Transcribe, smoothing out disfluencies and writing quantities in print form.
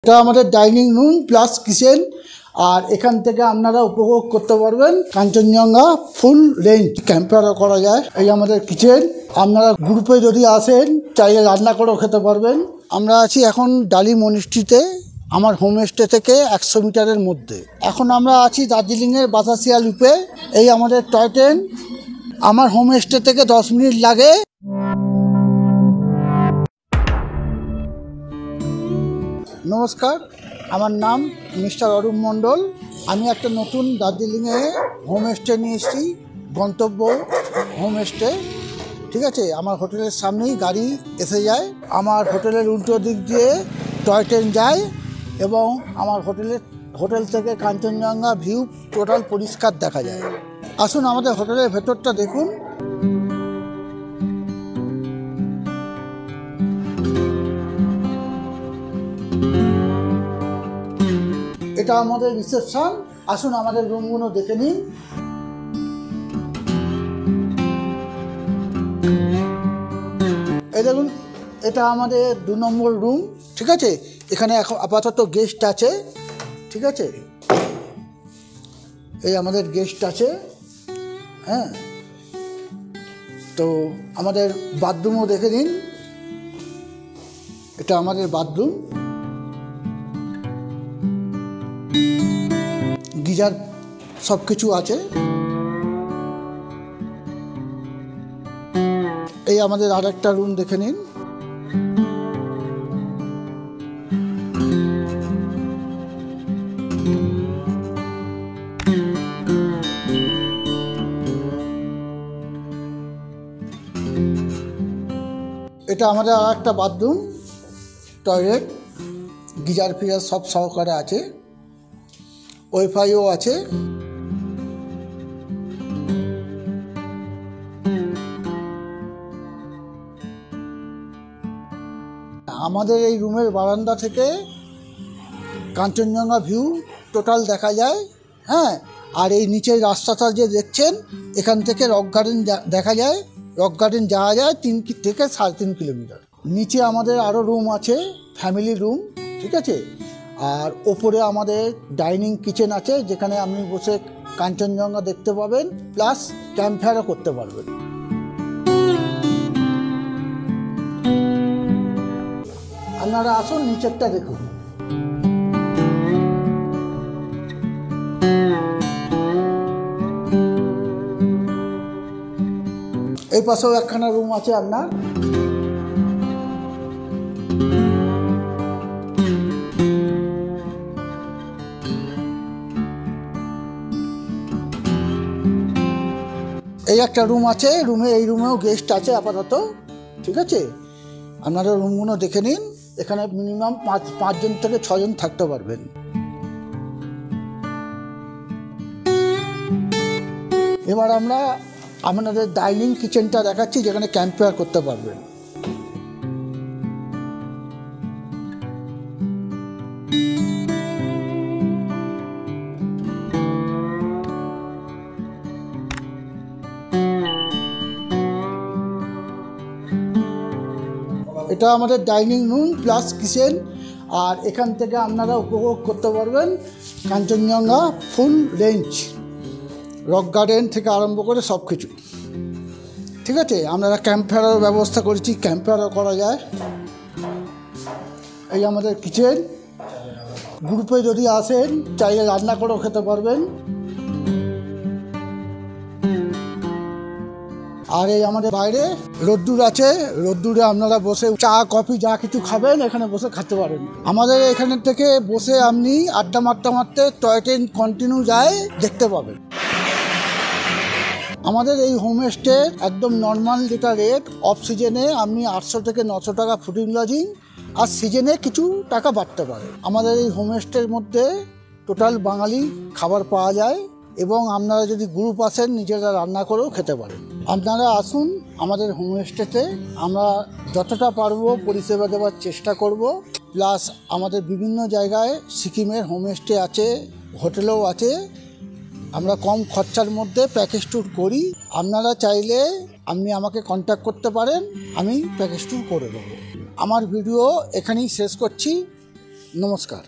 এটা আমাদের dining room plus kitchen. আর এখান থেকে আপনারা উপভোগ করতে পারবেন কাঞ্চনজঙ্ঘা ফুল রেঞ্জ। ক্যাম্পফায়ার করা যায়। এই আমাদের কিচেন। আপনারা গ্রুপে যদি আসেন চাইলে রান্না করেও খেতে পারবেন। আমরা আছি এখন ডালি মনিস্ট্রিতে, আমার হোমস্টে থেকে 100 মিটারের মধ্যে। এখন আমরা আছি দার্জিলিংয়ের বাতাসিয়া লুপে। এই আমাদের টয় ট্রেন। আমার হোমস্টে থেকে 10 মিনিট লাগে। নমস্কার, আমার নাম মিস্টার অরূপ মণ্ডল। আমি একটা নতুন দার্জিলিংয়ে হোমস্টে নিয়ে এসেছি, গন্তব্য হোমস্টে। ঠিক আছে, আমার হোটেলের সামনেই গাড়ি এসে যায়। আমার হোটেলের উল্টো দিক দিয়ে টয় ট্রেন যায় এবং আমার হোটেল থেকে কাঞ্চনজঙ্ঘা ভিউ টোটাল পরিষ্কার দেখা যায়। আসুন আমাদের হোটেলের ভেতরটা দেখুন। এটা আমাদের রিসেপশন। আসুন আমাদের রুমগুলো দেখে নিন। এই দেখুন, এটা আমাদের 2 নম্বর রুম। ঠিক আছে, এখানে এখন আপাতত গেস্ট আছে। ঠিক আছে, এই আমাদের গেস্ট আছে। হ্যাঁ, তো আমাদের বাথরুমও দেখে নিন। এটা আমাদের বাথরুম। গিজার সব কিছু আছে। এই আমাদের আর একটা রুম দেখে নিন। এটা আমাদের আর একটা বাথরুম, টয়লেট, গিজার ফিজার সব সহকারে আছে, ওয়াইফাইও আছে। আমাদের এই রুমের বারান্দা থেকে কাঞ্চনজঙ্ঘা ভিউ টোটাল দেখা যায়। হ্যাঁ, আর এই নিচের রাস্তাটা যে দেখছেন, এখান থেকে রক গার্ডেন দেখা যায়। রক গার্ডেন যাওয়া যায় 3 থেকে 3.5 কিলোমিটার। নিচে আমাদের আরও রুম আছে, ফ্যামিলি রুম। ঠিক আছে, আর ওপরে আমাদের ডাইনিং কিচেন আছে, যেখানে আপনি বসে কাঞ্চনজঙ্ঘা দেখতে পাবেন, প্লাস ক্যাম্পফায়ারও করতে পারবেন। আপনারা আসুন, নিচেরটা দেখুন। এই পাশেও একখানা রুম আছে আপনার। এই একটা রুম আছে, এই রুমেও গেস্ট আছে আপাতত। ঠিক আছে, আপনারা রুমগুলো দেখে নিন। এখানে মিনিমাম 5 জন থেকে 6 জন থাকতে পারবেন। এবার আমরা আপনাদের ডাইনিং কিচেনটা দেখাচ্ছি, যেখানে ক্যাম্পফায়ার করতে পারবেন। এটা আমাদের ডাইনিং রুম প্লাস কিচেন। আর এখান থেকে আপনারা উপভোগ করতে পারবেন Kanchenjunga full range, rock garden থেকে আরম্ভ করে সব কিছু। ঠিক আছে, আপনারা ক্যাম্পফায়ারের ব্যবস্থা করেছি, ক্যাম্পফায়ারও করা যায়। এই আমাদের কিচেন। গ্রুপে যদি আসেন চাইলে রান্না করেও খেতে পারবেন। আর এই আমাদের বাইরে রোদ্দুর আছে, রোদ্দুরে আপনারা বসে চা কফি যা কিছু খাবেন এখানে বসে খেতে পারেন। আমাদের এখানে থেকে বসে আপনি আড্ডা মারতে টয় ট্রেন কন্টিনিউ যায় দেখতে পাবেন। আমাদের এই হোমস্টে একদম নর্মাল যেটা রেট, অফ সিজনে আপনি 800 থেকে 900 টাকা ফুডিং লজিং, আর সিজনে কিছু টাকা বাড়তে পারে। আমাদের এই হোমস্টের মধ্যে টোটাল বাঙালি খাবার পাওয়া যায় এবং আপনারা যদি গ্রুপ আসেন নিজেরা রান্না করেও খেতে পারেন। আপনারা আসুন আমাদের হোমস্টেতে, আমরা যতটা পারবো পরিষেবা দেওয়ার চেষ্টা করব। প্লাস আমাদের বিভিন্ন জায়গায় সিকিমের হোমস্টে আছে, হোটেলও আছে। আমরা কম খরচার মধ্যে প্যাকেজ ট্যুর করি। আপনারা চাইলে আপনি আমাকে কন্ট্যাক্ট করতে পারেন, আমি প্যাকেজ ট্যুর করে দেবো। আমার ভিডিও এখানেই শেষ করছি। নমস্কার।